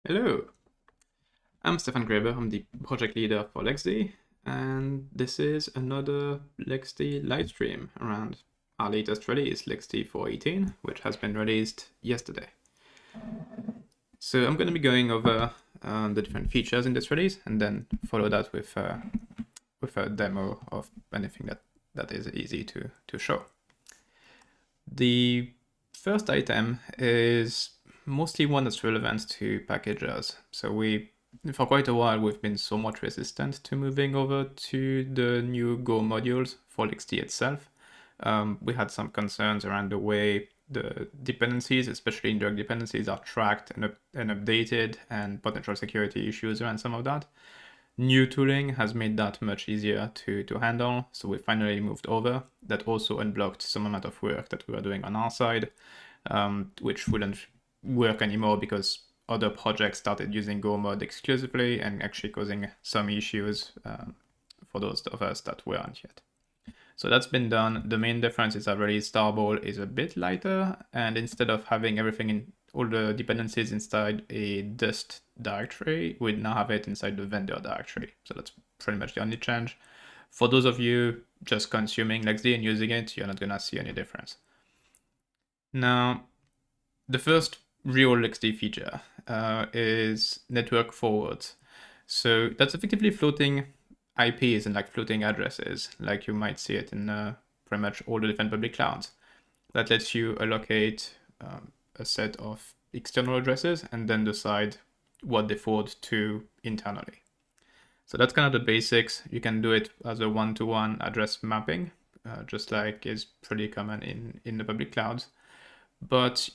Hello, I'm Stefan Graeber. I'm the project leader for LXD, and this is another LXD live stream around our latest release, LXD 4.18, which has been released yesterday. So I'm going to be going over the different features in this release, and then follow that with a demo of anything that is easy to show. The first item is mostly one that's relevant to packages. So for quite a while, we've been somewhat resistant to moving over to the new Go modules for LXD itself. We had some concerns around the way the dependencies, especially indirect dependencies, are tracked and updated, and potential security issues around some of that. New tooling has made that much easier to handle, so we finally moved over. That also unblocked some amount of work that we were doing on our side, which wouldn't work anymore because other projects started using Go mod exclusively and actually causing some issues for those of us that weren't yet. So that's been done. The main difference is that really Starball is a bit lighter, and instead of having everything in all the dependencies inside a dist directory, we now have it inside the vendor directory. So that's pretty much the only change. For those of you just consuming LXD and using it, you're not gonna see any difference. Now, the first real LXD feature is network forwards. So that's effectively floating IPs and like floating addresses, like you might see it in pretty much all the different public clouds. That lets you allocate a set of external addresses and then decide what they forward to internally. So that's kind of the basics. You can do it as a one-to-one address mapping, just like is pretty common in the public clouds. But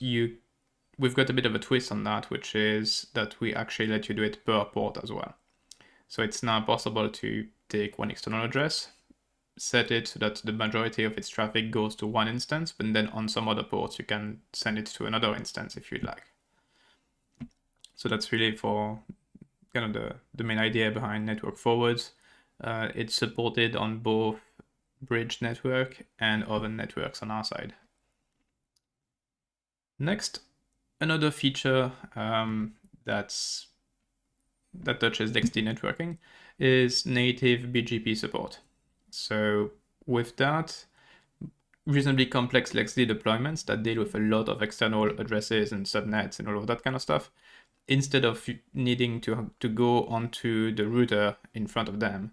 we've got a bit of a twist on that, which is that we actually let you do it per port as well. So it's now possible to take one external address, set it so that the majority of its traffic goes to one instance, but then on some other ports you can send it to another instance if you'd like. So that's really for kind of the main idea behind network forwards. It's supported on both bridge network and oven networks on our side. Next, another feature that touches LXD networking is native BGP support. So with that, reasonably complex LXD deployments that deal with a lot of external addresses and subnets and all of that kind of stuff, instead of needing to go onto the router in front of them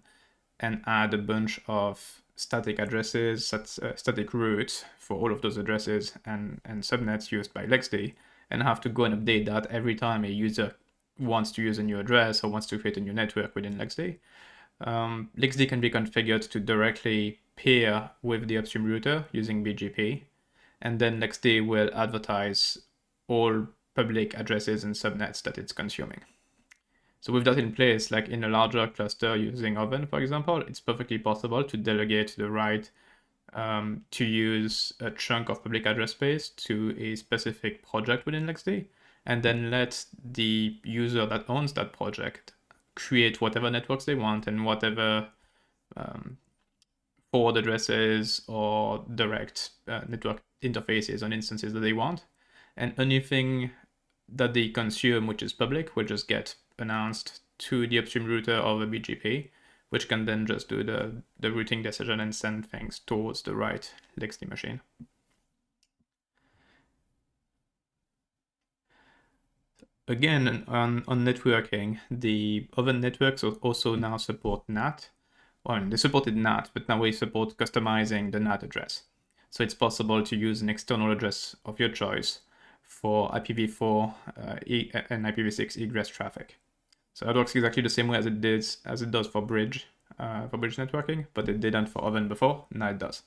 and add a bunch of static addresses, static routes for all of those addresses and subnets used by LXD, and have to go and update that every time a user wants to use a new address or wants to create a new network within LXD. LXD can be configured to directly peer with the upstream router using BGP, and then LXD will advertise all public addresses and subnets that it's consuming. So with that in place, like in a larger cluster using Oven, for example, it's perfectly possible to delegate the right to use a chunk of public address space to a specific project within LXD, and then let the user that owns that project create whatever networks they want and whatever forward addresses or direct network interfaces on instances that they want. And anything that they consume, which is public, will just get announced to the upstream router of a BGP, which can then just do the routing decision and send things towards the right LXD machine. Again, on networking, the Oven networks also now support NAT. Well, they supported NAT, but now we support customizing the NAT address. So it's possible to use an external address of your choice for IPv4 and IPv6 egress traffic. So that works exactly the same way as it does for bridge networking, but it didn't for Oven before. Now it does.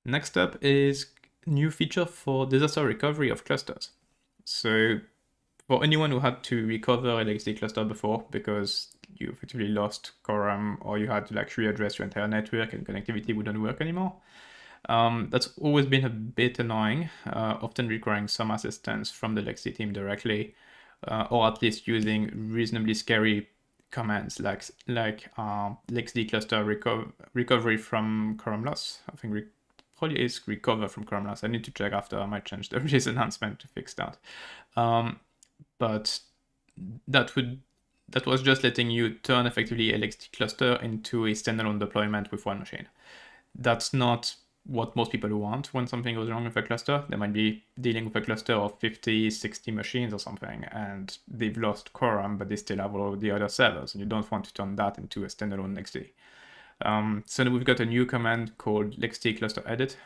Next up is new feature for disaster recovery of clusters. So for anyone who had to recover a LXD cluster before because you effectively lost quorum or you had to like readdress your entire network and connectivity wouldn't work anymore, that's always been a bit annoying, often requiring some assistance from the LXD team directly, or at least using reasonably scary commands like LXD cluster recovery from quorum loss. I think probably is recover from quorum loss. I need to check after. I might change the release announcement to fix that. but that was just letting you turn effectively LXD cluster into a standalone deployment with one machine. That's not what most people want when something goes wrong with a cluster. They might be dealing with a cluster of 50, 60 machines or something, and they've lost quorum, but they still have all the other servers, and you don't want to turn that into a standalone LXD. So we've got a new command called LXD cluster edit,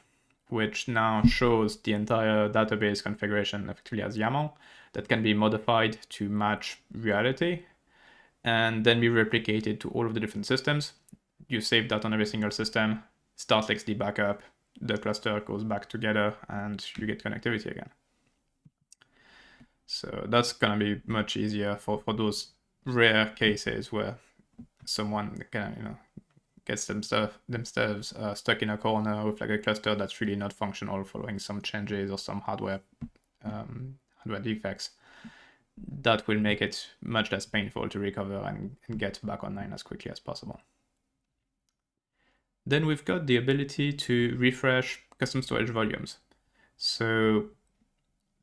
which now shows the entire database configuration effectively as YAML that can be modified to match reality and then be replicated to all of the different systems. You save that on every single system, start LXD backup, the cluster goes back together, and you get connectivity again. So that's gonna be much easier for those rare cases where someone can, gets themselves stuck in a corner with like a cluster that's really not functional following some changes or some hardware defects. That will make it much less painful to recover and get back online as quickly as possible. Then we've got the ability to refresh custom storage volumes. So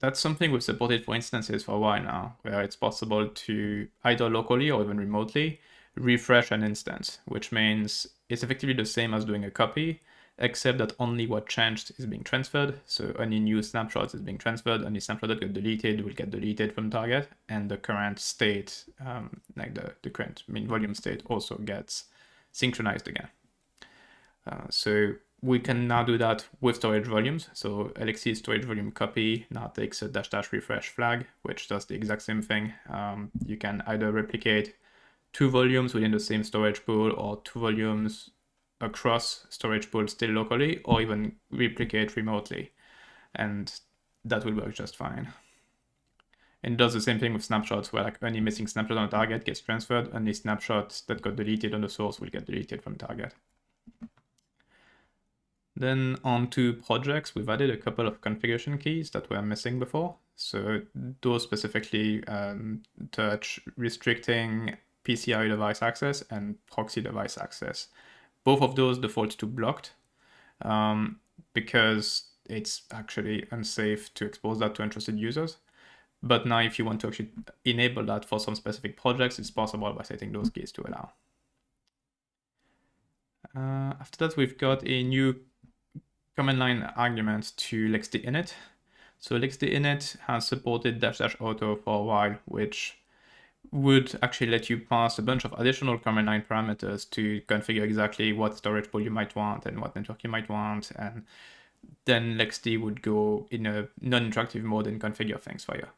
that's something we've supported for instances for a while now, where it's possible to either locally or even remotely refresh an instance, which means it's effectively the same as doing a copy, except that only what changed is being transferred. So any new snapshots is being transferred, any snapshot that got deleted will get deleted from target, and the current state, like the current mean volume state, also gets synchronized again. So we can now do that with storage volumes. So LXD storage volume copy now takes a -- refresh flag, which does the exact same thing. You can either replicate 2 volumes within the same storage pool or 2 volumes across storage pools still locally, or even replicate remotely, and that will work just fine. And it does the same thing with snapshots, where like any missing snapshot on a target gets transferred, any snapshots that got deleted on the source will get deleted from target. Then on to projects, we've added a couple of configuration keys that were missing before. So those specifically touch restricting PCI device access and proxy device access. Both of those default to blocked because it's actually unsafe to expose that to untrusted users. But now if you want to actually enable that for some specific projects, it's possible by setting those keys to allow. After that, we've got a new command line argument to LXD init. So LXD init has supported -- auto for a while, which would actually let you pass a bunch of additional command line parameters to configure exactly what storage pool you might want and what network you might want, and then LXD would go in a non-interactive mode and configure things for you.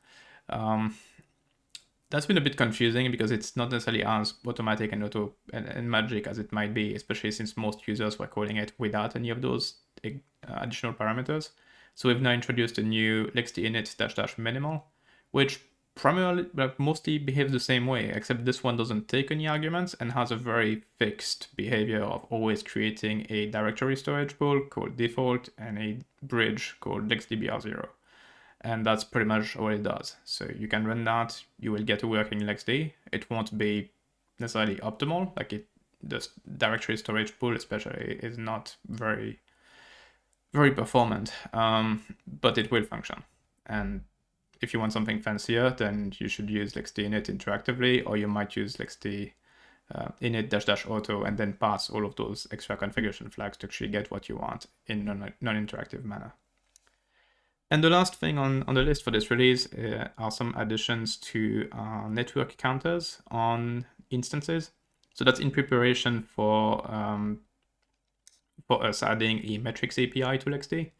That's been a bit confusing because it's not necessarily as automatic and magic as it might be, especially since most users were calling it without any of those additional parameters. So we've now introduced a new LXD init -- minimal, which primarily, mostly behaves the same way, except this one doesn't take any arguments and has a very fixed behavior of always creating a directory storage pool called default and a bridge called LXDBR0. And that's pretty much all it does. So you can run that, you will get a working LXD. It won't be necessarily optimal, the directory storage pool especially is not very, very performant, but it will function. And if you want something fancier, then you should use LXD init interactively, or you might use LXD init -- auto and then pass all of those extra configuration flags to actually get what you want in a non-interactive manner. And the last thing on the list for this release are some additions to network counters on instances. So that's in preparation for us adding a metrics API to LXD,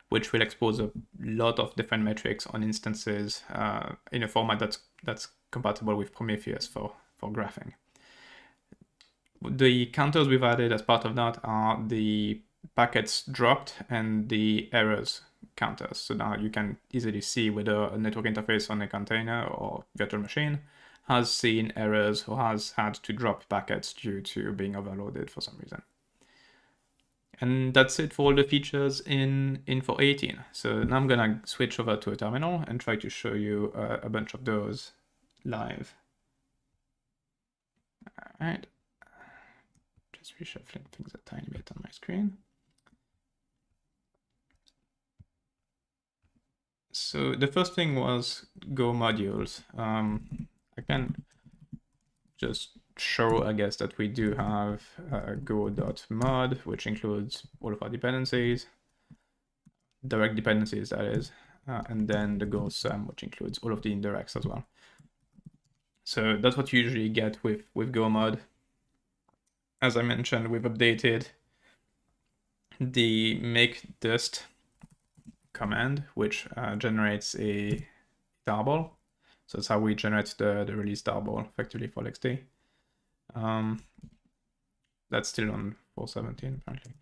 which will expose a lot of different metrics on instances in a format that's compatible with Prometheus for graphing. The counters we've added as part of that are the packets dropped and the errors counters. So now you can easily see whether a network interface on a container or virtual machine has seen errors or has had to drop packets due to being overloaded for some reason. And that's it for all the features in Info 18. So now I'm gonna switch over to a terminal and try to show you a bunch of those live. All right, just reshuffling things a tiny bit on my screen. So the first thing was Go modules. I can just show, I guess, that we do have go.mod, which includes all of our dependencies, direct dependencies, that is, and then the Go sum, which includes all of the indirects as well. So that's what you usually get with Go mod. As I mentioned, we've updated the make dist command, which generates a tarball. So that's how we generate the release tarball effectively for LXD. That's still on 4.17 apparently.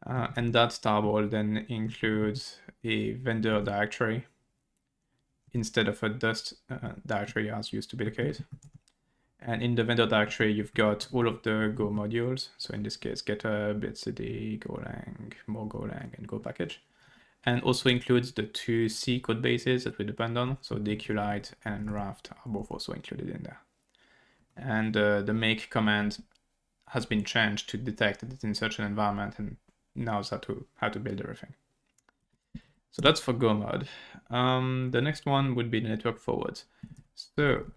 And that tarball then includes a vendor directory instead of a dust directory as used to be the case. And in the vendor directory, you've got all of the Go modules. So in this case, getter, bitcd, golang, more golang, and go package. And also includes the two C code bases that we depend on. So dqlite and raft are both also included in there. And the make command has been changed to detect that it's in such an environment and knows how to build everything. So that's for Go mod. The next one would be the network forwards. So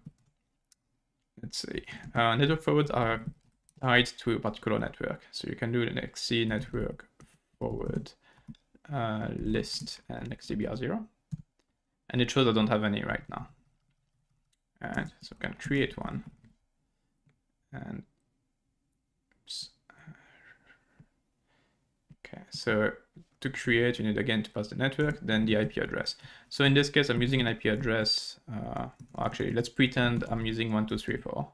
let's see. Network forwards are tied to a particular network. So you can do the LXD network forward list and LXDBR0. And it shows I don't have any right now. And so I can create one. And oops. Okay, so to create, you need again to pass the network, then the IP address. So in this case, I'm using an IP address. Actually, let's pretend I'm using 1234,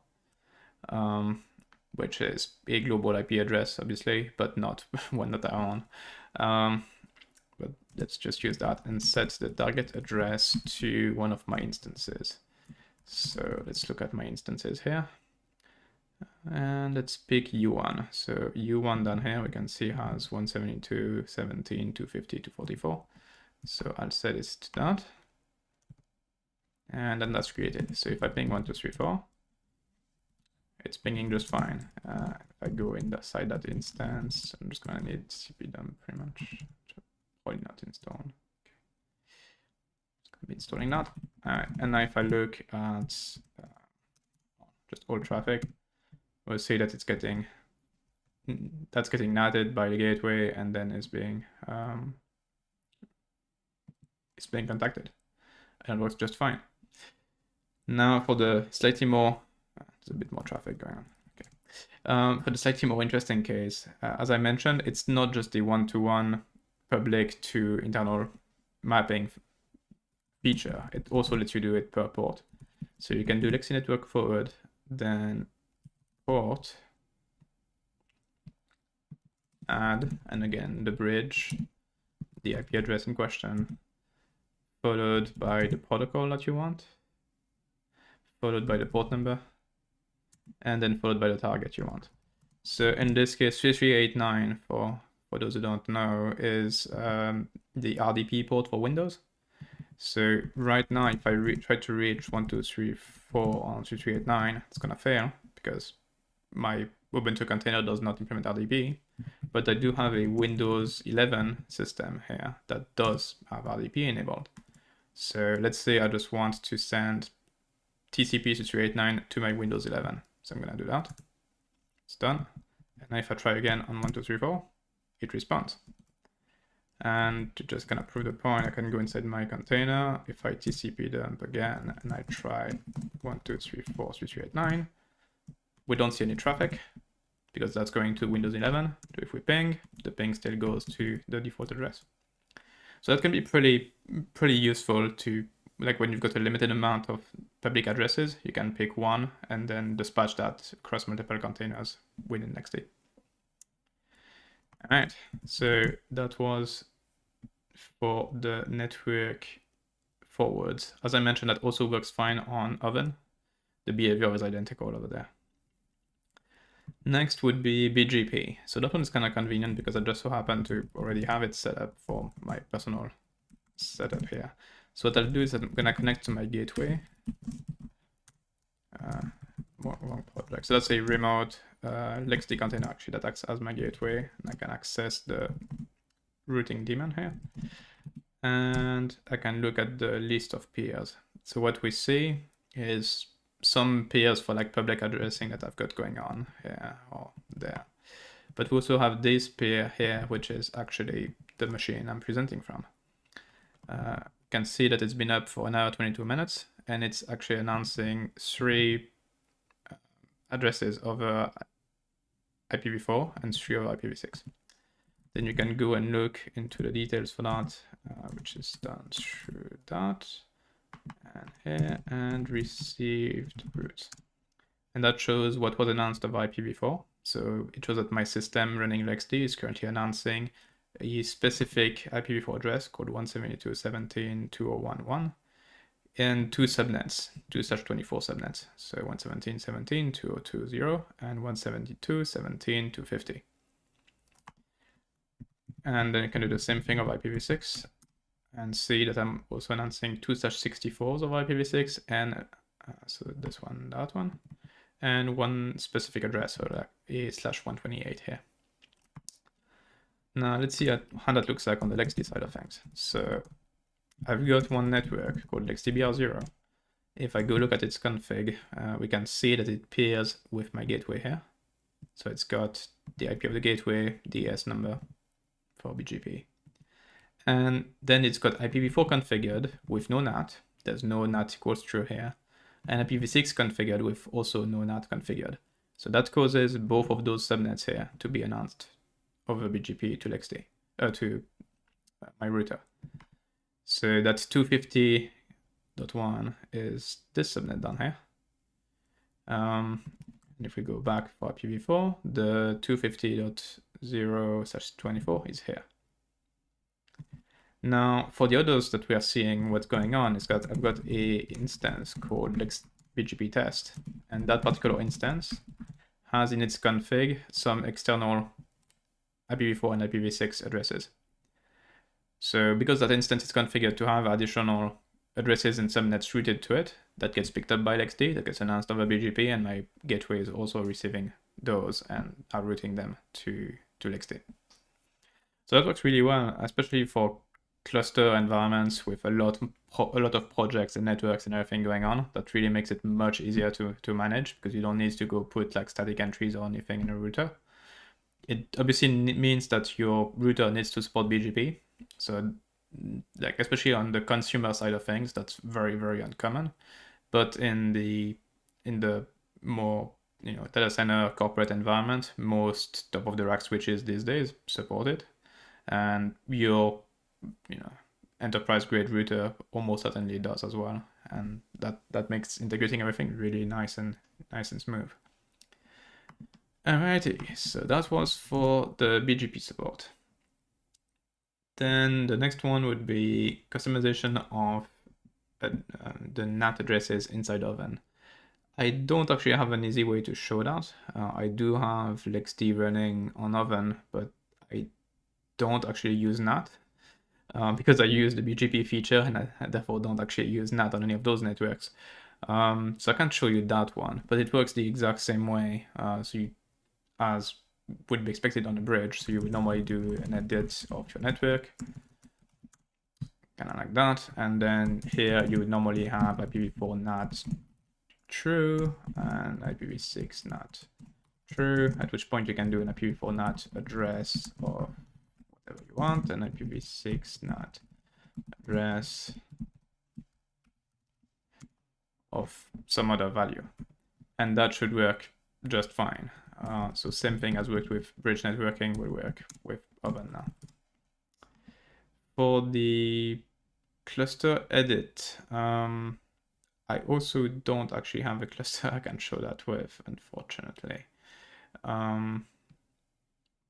which is a global IP address, obviously, but not one that I own. But let's just use that and set the target address to one of my instances. So let's look at my instances here. And let's pick U1. So U1 down here, we can see has 172, 17, 250, 244. So I'll set it to that. And then that's created. So if I ping 1234, it's pinging just fine. If I go inside that instance, I'm just gonna need cpdump pretty much. Probably not installed. Okay. It's gonna be installing that. And now if I look at just all traffic, we'll see that it's getting natted by the gateway and then is being contacted, and it works just fine. Now for the slightly more, there's a bit more traffic going on. Okay. For the slightly more interesting case, as I mentioned, it's not just the one-to-one public to internal mapping feature. It also lets you do it per port. So you can do LXD network forward, then port, add, and again the bridge, the IP address in question, followed by the protocol that you want, followed by the port number, and then followed by the target you want. So in this case, 3389, for those who don't know, is the RDP port for Windows. So right now, if I try to reach 1234 on 3389, it's gonna fail because my Ubuntu container does not implement RDP, but I do have a Windows 11 system here that does have RDP enabled. So let's say I just want to send TCP 3389 to my Windows 11. So I'm gonna do that. It's done. And now if I try again on 1234, it responds. And to just kind of prove the point, I can go inside my container. If I TCP dump again and I try 1234.3389, we don't see any traffic because that's going to Windows 11. So if we ping, the ping still goes to the default address. So that can be pretty useful to, like, when you've got a limited amount of public addresses, you can pick one and then dispatch that across multiple containers within LXD. All right, so that was for the network forwards. As I mentioned, that also works fine on Oven. The behavior is identical over there. Next would be BGP. So that one is kind of convenient because I just so happen to already have it set up for my personal setup here. So what I'll do is I'm gonna connect to my gateway. Wrong project. So that's a remote LXD container actually that acts as my gateway, and I can access the routing daemon here. and I can look at the list of peers. So what we see is some peers for like public addressing that I've got going on here or there. But we also have this peer here, which is actually the machine I'm presenting from. You can see that it's been up for 1 hour 22 minutes, and it's actually announcing 3 addresses over IPv4 and 3 over IPv6. Then you can go and look into the details for that, which is done through that, and here, and received routes. And that shows what was announced over IPv4. So it shows that my system running LXD is currently announcing a specific IPv4 address called 172.17.2011 and 2 subnets, 2/24 subnets. So 117.17.2020 and 172.17.250. And then you can do the same thing of IPv6 and see that I'm also announcing 2/64s of IPv6 and so this one, that one, and one specific address, so like A/128 here. Now let's see how that looks like on the LXD side of things. So I've got one network called LXDBR0. If I go look at its config, we can see that it pairs with my gateway here. So it's got the IP of the gateway, the ES number for BGP. And then it's got IPv4 configured with no NAT. There's no NAT equals true here. And IPv6 configured with also no NAT configured. So that causes both of those subnets here to be announced over BGP to LXD, to my router. So that 250.1 is this subnet down here. And if we go back for IPv4, the 250.0/24 is here. Now, for the others that we are seeing, what's going on is that I've got a instance called BGP test, and that particular instance has in its config some external IPv4 and IPv6 addresses. So because that instance is configured to have additional addresses and subnets routed to it, that gets picked up by LXD, that gets announced over BGP, and my gateway is also receiving those and are routing them to LXD. So that works really well, especially for cluster environments with a lot of projects and networks and everything going on. That really makes it much easier to manage because you don't need to go put like static entries or anything in a router. It obviously means that your router needs to support BGP. So like especially on the consumer side of things, that's very, very uncommon. But in the more data center corporate environment, most top of the rack switches these days support it. And your enterprise grade router almost certainly does as well, and that makes integrating everything really nice and smooth. Alrighty, so that was for the BGP support. Then the next one would be customization of the NAT addresses inside Oven. I don't actually have an easy way to show that. I do have LXD running on Oven, but I don't actually use NAT because I use the BGP feature and I therefore don't actually use NAT on any of those networks. So I can't show you that one, but it works the exact same way as would be expected on a bridge. So you would normally do an edit of your network, kind of like that. And then here you would normally have IPv4 NAT true and IPv6 NAT true, at which point you can do an IPv4 NAT address of whatever you want, and IPv6 NAT address of some other value. And that should work just fine. So same thing as worked with bridge networking will work with Oven now. For the cluster edit, I also don't actually have a cluster I can show that with, unfortunately. The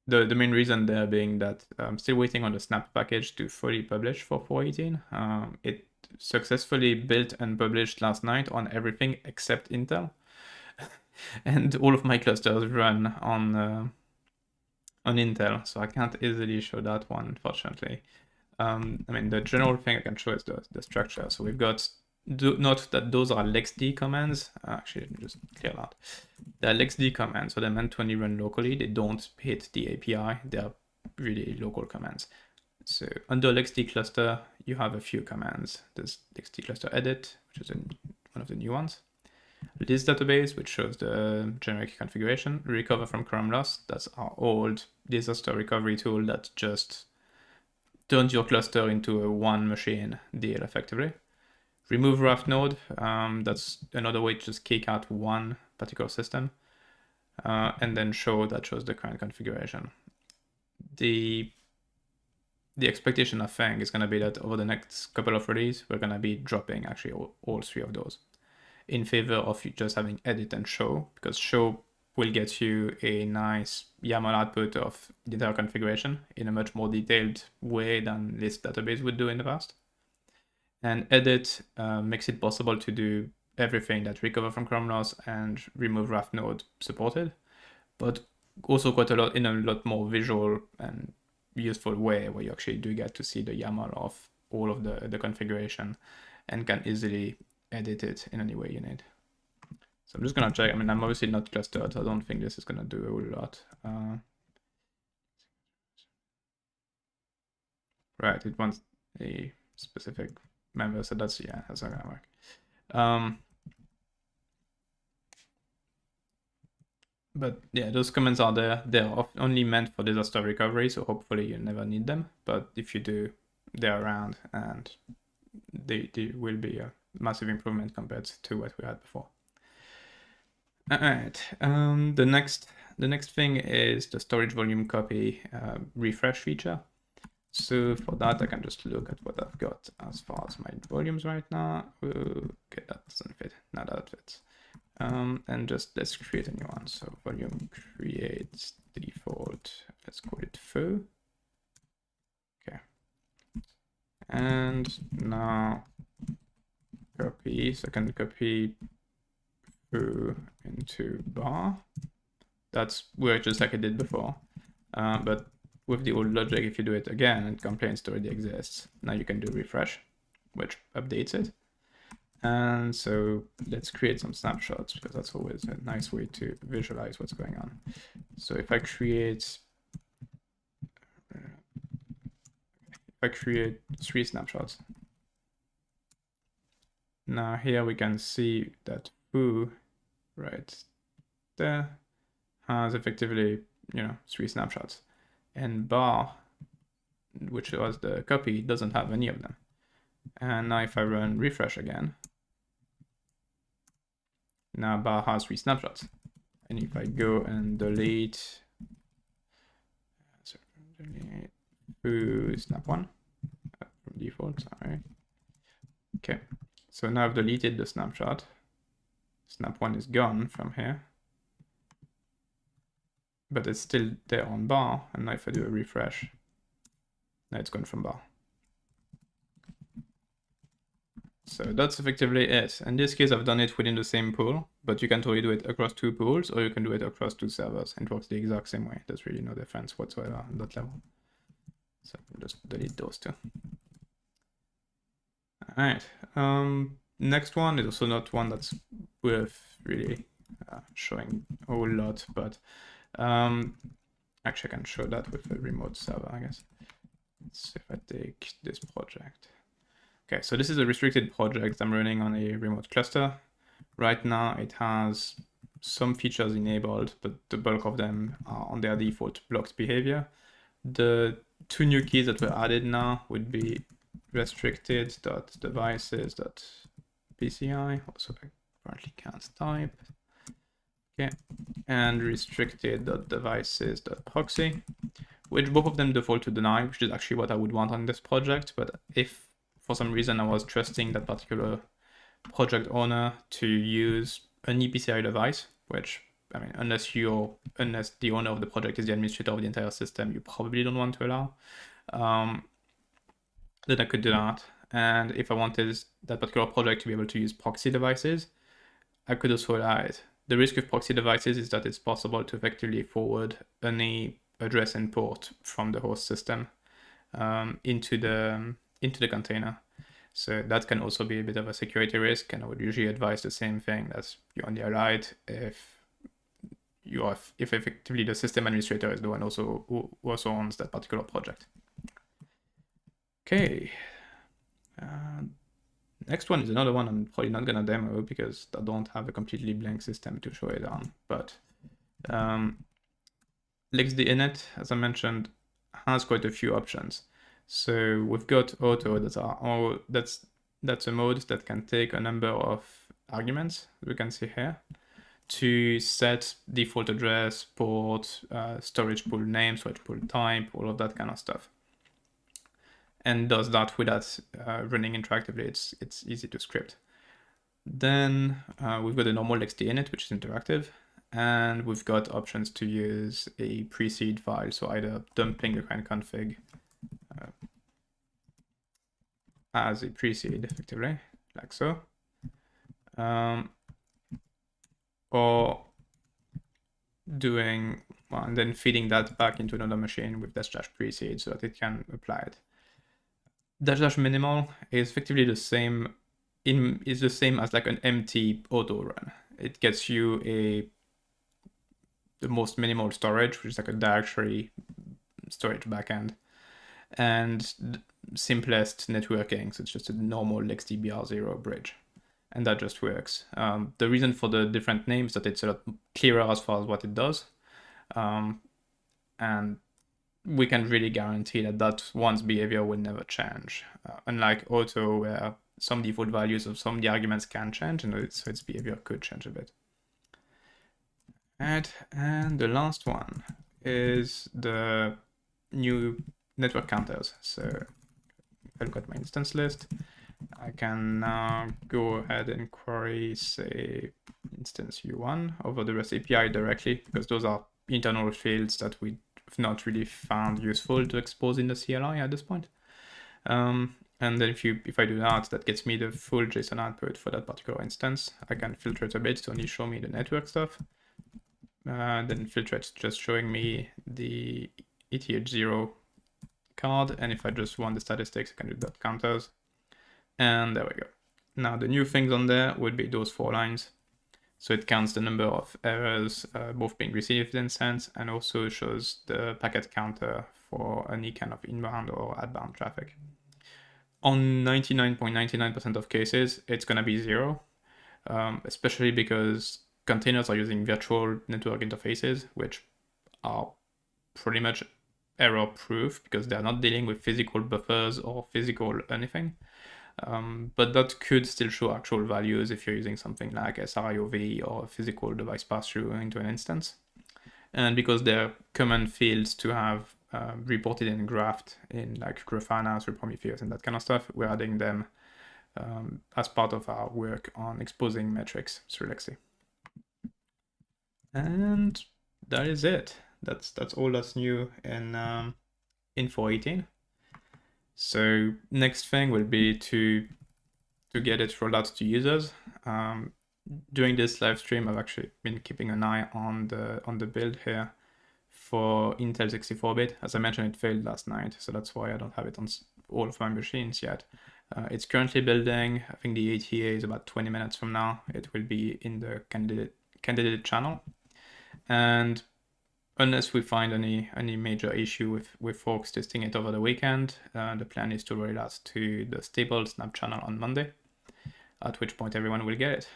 main reason there being that I'm still waiting on the snap package to fully publish for 4.18. It successfully built and published last night on everything except Intel. And all of my clusters run on Intel, so I can't easily show that one, unfortunately. I mean, the general thing I can show is the structure. So we've got, note that those are LXD commands. Actually, let me just clear that. They're LXD commands, so they're meant to only run locally. They don't hit the API. They're really local commands. So under LXD cluster, you have a few commands. There's LXD cluster edit, which is one of the new ones. List database, which shows the generic configuration. Recover from Chrome loss, that's our old disaster recovery tool that just turns your cluster into a one machine deal effectively. Remove raft node, that's another way to just kick out one particular system. And then shows the current configuration. The expectation, I think, is going to be that over the next couple of releases, we're going to be dropping actually all three of those in favor of just having edit and show, because show will get you a nice YAML output of the entire configuration in a much more detailed way than list database would do in the past. And edit makes it possible to do everything that recover from Chrome loss and remove raft node supported, but also quite a lot in a lot more visual and useful way, where you actually do get to see the YAML of all of the configuration and can easily edit it in any way you need. So I'm just gonna check. I mean, I'm obviously not clustered, so I don't think this is gonna do a whole lot. Right, it wants a specific member, so that's not gonna work. But yeah, those commands are there. They're only meant for disaster recovery, so hopefully you never need them. But if you do, they're around, and they will be a massive improvement compared to what we had before. All right. The next thing is the storage volume copy refresh feature. So for that, I can just look at what I've got as far as my volumes right now. Okay, that doesn't fit. Now that fits. And just let's create a new one. So volume create default. Let's call it foo. Okay. And now copy. So I can copy foo into bar. That's where just like I did before. But with the old logic, if you do it again and complaints already exists, now you can do refresh, which updates it. And so let's create some snapshots, because that's always a nice way to visualize what's going on. So if I create 3 snapshots, now here we can see that foo right there has effectively 3 snapshots, and bar, which was the copy, doesn't have any of them. And now if I run refresh again, now bar has 3 snapshots. And if I go and delete foo snap 1 from default, sorry. Okay, so now I've deleted the snapshot. Snap 1 is gone from here, but it's still there on bar. And now if I do a refresh, now it's gone from bar. So that's effectively it. In this case, I've done it within the same pool, but you can totally do it across 2 pools, or you can do it across 2 servers, and it works the exact same way. There's really no difference whatsoever on that level. So just delete those 2. All right. Next one is also not one that's worth really showing a whole lot, but actually I can show that with a remote server, I guess. Let's see if I take this project. Okay, so this is a restricted project I'm running on a remote cluster. Right now it has some features enabled, but the bulk of them are on their default blocked behavior. The 2 new keys that were added now would be restricted.devices.pci, also I currently can't type. Okay, and restricted.devices.proxy, which both of them default to deny, which is actually what I would want on this project. But if for some reason I was trusting that particular project owner to use an ePCI device, which, I mean, unless the owner of the project is the administrator of the entire system, you probably don't want to allow, then I could do that. And if I wanted that particular project to be able to use proxy devices, I could also allow it. The risk with proxy devices is that it's possible to effectively forward any address and port from the host system into the container. So that can also be a bit of a security risk, and I would usually advise the same thing, that you only allow it if effectively the system administrator is the one who also owns that particular project. Okay. Next one is another one I'm probably not gonna demo because I don't have a completely blank system to show it on. But LXD init, as I mentioned, has quite a few options. So we've got auto that's a mode that can take a number of arguments, we can see here, to set default address, port, storage pool name, storage pool type, all of that kind of stuff. And does that without running interactively. It's easy to script. Then we've got a normal LXD init, which is interactive. And we've got options to use a pre-seed file, so either dumping the current config as a pre-seed, effectively, like so, or doing, well, and then feeding that back into another machine with dash pre-seed so that it can apply it. Dash minimal is effectively the same is the same as like an empty auto run. It gets you the most minimal storage, which is like a directory storage backend, and simplest networking, so it's just a normal LXDBR0 bridge, and that just works. The reason for the different names is that it's a lot clearer as far as what it does, and we can really guarantee that one's behavior will never change, unlike auto, where some default values of some of the arguments can change, and so its behavior could change a bit. And the last one is the new network counters. So if I look at my instance list, I can now go ahead and query, say, instance U1 over the REST API directly, because those are internal fields that we've not really found useful to expose in the CLI at this point. And then if I do that gets me the full JSON output for that particular instance. I can filter it a bit to only show me the network stuff. Then filter it just showing me the ETH0 card, and if I just want the statistics, I can do dot counters. And there we go. Now the new things on there would be those 4 lines. So it counts the number of errors both being received and sent, and also shows the packet counter for any kind of inbound or outbound traffic. On 99.99% of cases, it's going to be 0, especially because containers are using virtual network interfaces, which are pretty much error-proof because they're not dealing with physical buffers or physical anything. But that could still show actual values if you're using something like SRIOV or a physical device pass-through into an instance. And because they're common fields to have reported and graphed in like Grafana, through Prometheus, and that kind of stuff, we're adding them as part of our work on exposing metrics through LXD. And that is it. That's all that's new in 4.18. So next thing will be to get it rolled out to users. During this live stream, I've actually been keeping an eye on the build here for Intel 64-bit. As I mentioned, it failed last night, so that's why I don't have it on all of my machines yet. It's currently building. I think the ATA is about 20 minutes from now. It will be in the candidate channel. And unless we find any major issue with folks testing it over the weekend, the plan is to roll it out to the stable Snap channel on Monday, at which point everyone will get it.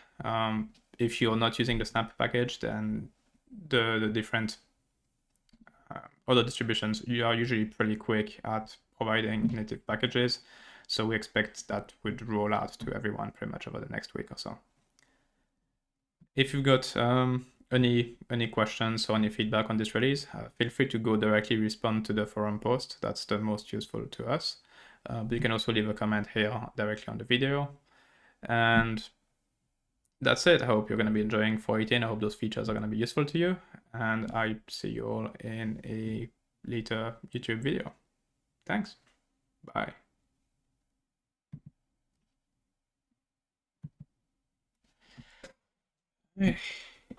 If you're not using the Snap package, then the different other distributions, you are usually pretty quick at providing native packages. So we expect that would roll out to everyone pretty much over the next week or so. If you've got any questions or any feedback on this release, feel free to go directly respond to the forum post. That's the most useful to us. But you can also leave a comment here directly on the video. And that's it. I hope you're going to be enjoying 4.18. I hope those features are going to be useful to you. And I see you all in a later YouTube video. Thanks. Bye.